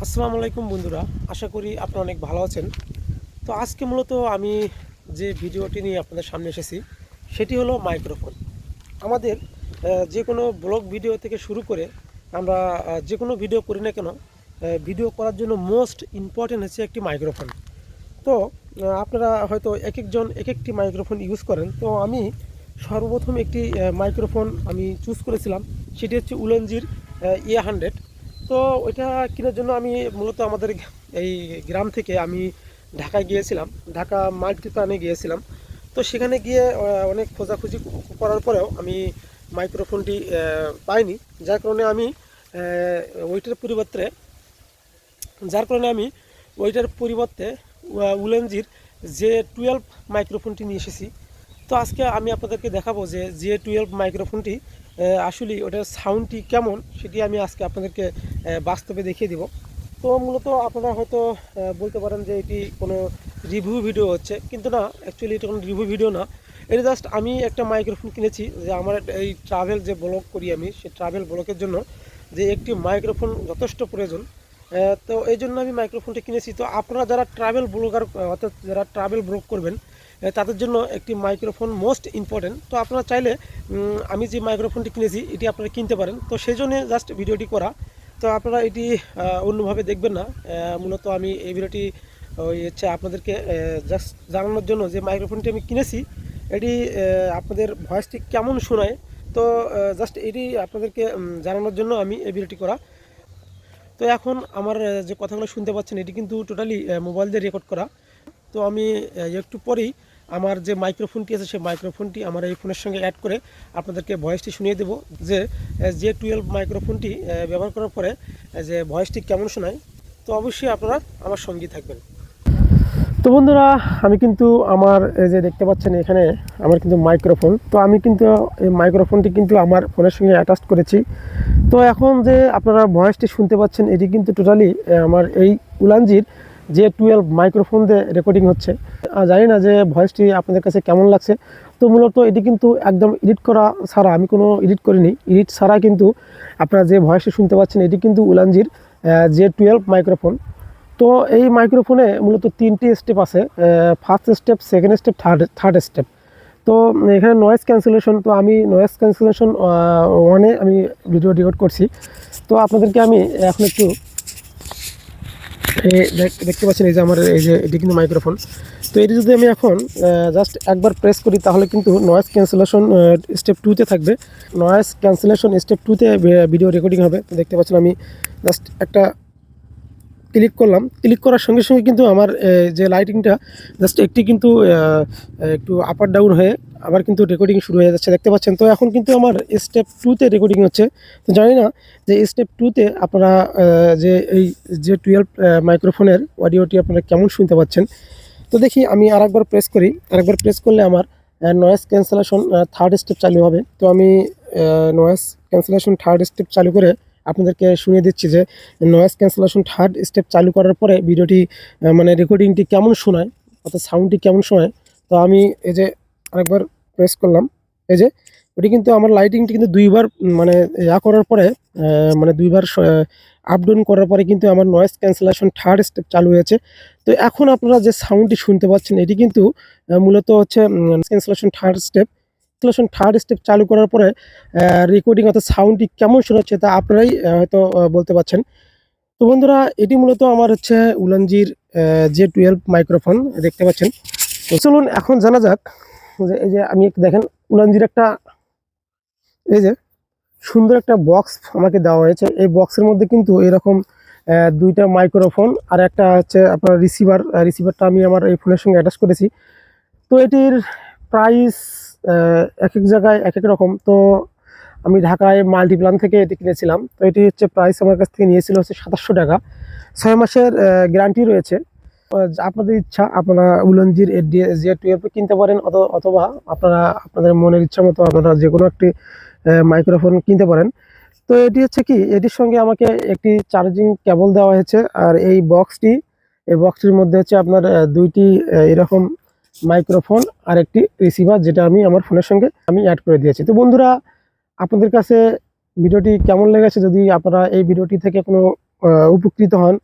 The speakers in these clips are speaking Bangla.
আসসালামু আলাইকুম বন্ধুরা, আশা করি আপনারা অনেক ভালো আছেন। তো আজকে মূলত আমি যে ভিডিওটি নিয়ে আপনাদের সামনে এসেছি সেটি হলো মাইক্রোফোন। আমাদের যে কোনো ব্লগ ভিডিও থেকে শুরু করে আমরা যে কোনো ভিডিও করি না কেন, ভিডিও করার জন্য মোস্ট ইম্পর্টেন্ট হচ্ছে একটি মাইক্রোফোন। তো আপনারা হয়তো এক একজন এক একটি মাইক্রোফোন ইউজ করেন। তো আমি সর্বপ্রথম একটি মাইক্রোফোন আমি চুজ করেছিলাম, সেটি হচ্ছে উলেনজির A100। তো ওইটা কেনার জন্য আমি মূলত আমাদের এই গ্রাম থেকে আমি ঢাকায় গিয়েছিলাম, ঢাকা মাল্টিপ্লানে গিয়েছিলাম। তো সেখানে গিয়ে অনেক খোঁজাখুঁজি করার পরেও আমি মাইক্রোফোনটি পাইনি, যার কারণে আমি ওইটার পরিবর্তে যার কারণে আমি ওইটার পরিবর্তে উলেনজির J12 মাইক্রোফোনটি নিয়ে এসেছি। তো আজকে আমি আপনাদেরকে দেখাবো যে J12 মাইক্রোফোনটি আসলে ওটার সাউন্ডটি কেমন, সেটি আমি আজকে আপনাদেরকে বাস্তবে দেখিয়ে দিব। তো মূলত আপনারা হয়তো বলতে পারেন যে এটি কোনো রিভিউ ভিডিও হচ্ছে, কিন্তু না, অ্যাকচুয়ালি এটা কোনো রিভিউ ভিডিও না। এটা জাস্ট আমি একটা মাইক্রোফোন কিনেছি, যে আমার এই ট্রাভেল যে ব্লগ করি আমি, সেই ট্রাভেল ব্লগের জন্য যে একটি মাইক্রোফোন যথেষ্ট প্রয়োজন। তো এই জন্য আমি মাইক্রোফোনটা কিনেছি। তো আপনারা যারা ট্রাভেল ব্লগার, অর্থাৎ যারা ট্রাভেল ব্লগ করবেন, তাদের জন্য একটি মাইক্রোফোন মোস্ট ইম্পর্টেন্ট। তো আপনারা চাইলে আমি যে মাইক্রোফোনটি কিনেছি এটি আপনারা কিনতে পারেন। তো সেই জন্য জাস্ট ভিডিওটি করা। তো আপনারা এটি অন্যভাবে দেখবেন না। মূলত আমি এই ভিডিওটি ওই হচ্ছে আপনাদেরকে জাস্ট জানানোর জন্য যে মাইক্রোফোনটি আমি কিনেছি এটি আপনাদের ভয়েসটি কেমন শোনায়। তো জাস্ট এটি আপনাদেরকে জানানোর জন্য আমি এই ভিডিওটি করা। তো এখন আমার যে কথাগুলো শুনতে পাচ্ছেন এটি কিন্তু টোটালি মোবাইল দিয়ে রেকর্ড করা। তো আমি একটু পরেই আমার যে মাইক্রোফোনটি আছে সেই মাইক্রোফোনটি আমার এই ফোনের সঙ্গে অ্যাড করে আপনাদেরকে ভয়েসটি শুনিয়ে দেবো, যে J12 মাইক্রোফোনটি ব্যবহার করার পরে যে ভয়েসটি কেমন শোনায়। তো অবশ্যই আপনারা আমার সঙ্গেই থাকবেন। তো বন্ধুরা, আমি কিন্তু আমার এই যে দেখতে পাচ্ছেন এখানে আমার কিন্তু মাইক্রোফোন, তো আমি কিন্তু এই মাইক্রোফোনটি কিন্তু আমার ফোনের সঙ্গে অ্যাটাচ করেছি। তো এখন যে আপনারা ভয়েসটি শুনতে পাচ্ছেন এটি কিন্তু টোটালি আমার এই উলানজির J12 মাইক্রোফোন দিয়ে রেকর্ডিং হচ্ছে। জানি না যে ভয়েসটি আপনাদের কাছে কেমন লাগছে। তো মূলত এটি কিন্তু একদম এডিট করা ছাড়া, আমি কোনো এডিট করিনি, এডিট ছাড়া কিন্তু আপনারা যে ভয়েসটি শুনতে পাচ্ছেন এটি কিন্তু উলানজির J12 মাইক্রোফোন। তো এই মাইক্রোফোনে মূলত 3টি স্টেপ আছে, first step, second step, third step. তো এখানে নয়েজ ক্যান্সেলেশন, তো আমি নয়েজ ক্যান্সেলেশন ওয়ানে আমি ভিডিও রেকর্ড করছি। তো আপনাদেরকে আমি এখন একটু দেখতে পাচ্ছেন এই যে আমার এই যে এটি কিন্তু মাইক্রোফোন। তো এটি যদি আমি এখন জাস্ট একবার প্রেস করি তাহলে কিন্তু নয়েজ ক্যান্সেলেশন স্টেপ 2তে থাকবে। নয়েজ ক্যান্সেলেশন স্টেপ 2তে ভিডিও রেকর্ডিং হবে। তো দেখতে পাচ্ছেন আমি জাস্ট একটা ক্লিক করলাম, ক্লিক করার সঙ্গে সঙ্গে কিন্তু আমার যে লাইটিংটা জাস্ট একটি কিন্তু একটু আপ আর ডাউন হয়ে আবার কিন্তু রেকর্ডিং শুরু হয়ে যাচ্ছে, দেখতে পাচ্ছেন। তো এখন কিন্তু আমার স্টেপ 2তে রেকর্ডিং হচ্ছে। তো জানি না যে স্টেপ 2তে আপনারা যে এই J12 মাইক্রোফোনের অডিওটি আপনারা কেমন শুনতে পাচ্ছেন। তো দেখি আমি আরেকবার প্রেস করি, আরেকবার প্রেস করলে আমার নয়েজ ক্যান্সেলেশন থার্ড স্টেপ চালু হবে। তো আমি নয়েজ ক্যান্সেলেশন থার্ড স্টেপ চালু করে আপনাদেরকে শুনিয়ে দিচ্ছি যে নয়েজ ক্যান্সেলেশন থার্ড স্টেপ চালু করার পরে ভিডিওটি মানে রেকর্ডিংটি কেমন শোনায়, অর্থাৎ সাউন্ডটি কেমন শোনায়। তো আমি এই যে আরেকবার প্রেস করলাম, এই যে ওটি কিন্তু আমার লাইটিংটি কিন্তু দুইবার মানে করার পরে মানে দুইবার আপ ডাউন করার পরে কিন্তু আমার নয়েজ ক্যান্সেলেশন থার্ড স্টেপ চালু হয়েছে। তো এখন আপনারা যে সাউন্ডটি শুনতে পাচ্ছেন এটি কিন্তু মূলত হচ্ছে ক্যান্সেলেশন থার্ড স্টেপ চালু করার পরে রেকর্ডিং অর্থাৎ সাউন্ডটি কেমন শোনাচ্ছে তা আপনারাই হয়তো বলতে পারছেন। তো বন্ধুরা, এটি মূলত আমার হচ্ছে উলানজির J12 মাইক্রোফোন, দেখতে পাচ্ছেন। তো চলুন এখন জানা যাক যে এই যে আমি দেখেন উলানজির একটা এই যে সুন্দর একটা বক্স আমাকে দেওয়া হয়েছে। এই বক্সের মধ্যে কিন্তু এরকম দুইটা মাইক্রোফোন আর একটা হচ্ছে আপনার রিসিভারটা আমি আমার এই ফোনের সঙ্গে অ্যাটাচ করেছি। তো এটির প্রাইস এক এক জায়গায় এক এক রকম। তো আমি ঢাকায় মাল্টিপ্লান থেকে এটি কিনেছিলাম। তো এটি হচ্ছে প্রাইস আমার কাছ থেকে নিয়েছিল হচ্ছে 2700 টাকা। 6 মাসের গ্যারান্টি রয়েছে। আপনাদের ইচ্ছা, আপনারা উলনজির J12 কিনতে পারেন, অথবা আপনারা আপনাদের মনের ইচ্ছা মতো আপনারা যে কোনো একটি মাইক্রোফোন কিনতে পারেন। তো এটি হচ্ছে কি, এটির সঙ্গে আমাকে একটি চার্জিং কেবল দেওয়া হয়েছে। আর এই বক্সটির মধ্যে হচ্ছে আপনার দুইটি এরকম মাইক্রোফোন আর একটি রিসিভার, যেটা আমি আমার ফোনের সঙ্গে আমি অ্যাড করে দিয়েছি। তো বন্ধুরা, আপনাদের কাছে ভিডিওটি কেমন লেগেছে? যদি আপনারা এই ভিডিওটি থেকে কোনো উপকৃত হন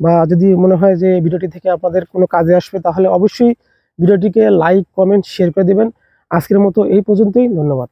বা যদি মনে হয় যে ভিডিওটি থেকে আপনাদের কোনো কাজে আসবে, তাহলে অবশ্যই ভিডিওটিকে লাইক, কমেন্ট, শেয়ার করে দেবেন। আজকের মতো এই পর্যন্তই। ধন্যবাদ।